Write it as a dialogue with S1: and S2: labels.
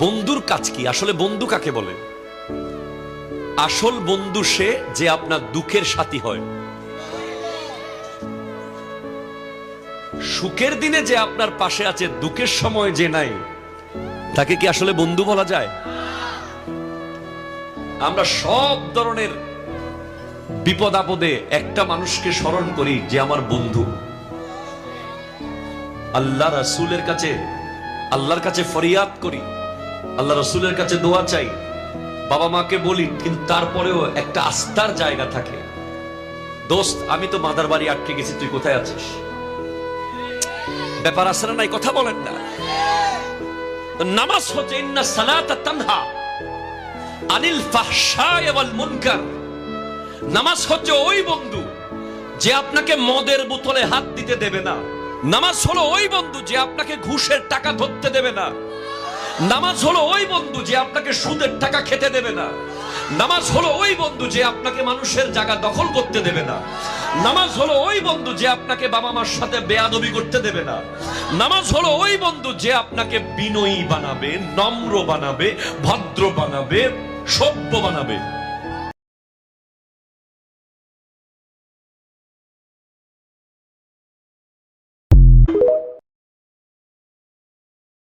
S1: বন্ধুর কাজ কি? আসলে বন্ধু কাকে বলে? আসল বন্ধু সে যে আপনার দুঃখের সাথী হয়। সুখের দিনে যে আপনার পাশে আছে, দুঃখের সময় যে নাই, তাকে কি আসলে বন্ধু বলা যায়? আমরা সব ধরনের বিপদ আপদে একটা মানুষকে স্মরণ করি যে আমার বন্ধু। আল্লাহ রাসূলের কাছে, আল্লাহর কাছে ফরিয়াদ করি, আল্লাহ রাসূলের কাছে দোয়া চাই, বাবা মাকে বলি, কিন্তু তারপরেও একটা আস্থার জায়গা থাকে। দোস্ত, আমি তো মাদার বাড়ি আটকে গেছি, তুই কোথায় আছিস? ব্যাপার আছে না নাই? কথা বলেন না। নামাজ হচ্ছে ইন্না সালাতা তানহা আনিল ফাহশায় ওয়াল মুনকার। নামাজ হচ্ছে ওই বন্ধু যে আপনাকে মদের বোতলে হাত দিতে দেবে না। নামাজ হলো ওই বন্ধু যে আপনাকে ঘুষের টাকা ধরতে দেবে না। নামাজ হলো ওই বন্ধু যে আপনাকে সুদের টাকা খেতে দেবে না। নামাজ হলো ওই বন্ধু যে আপনাকে মানুষের জায়গা দখল করতে দেবে না। নামাজ হলো ওই বন্ধু যে আপনাকে বাবা মার সাথে বেয়াদবি করতে দেবে না। নামাজ হলো ওই বন্ধু যে আপনাকে বিনয়ী বানাবে, নম্র বানাবে, ভদ্র বানাবে, সভ্য বানাবে।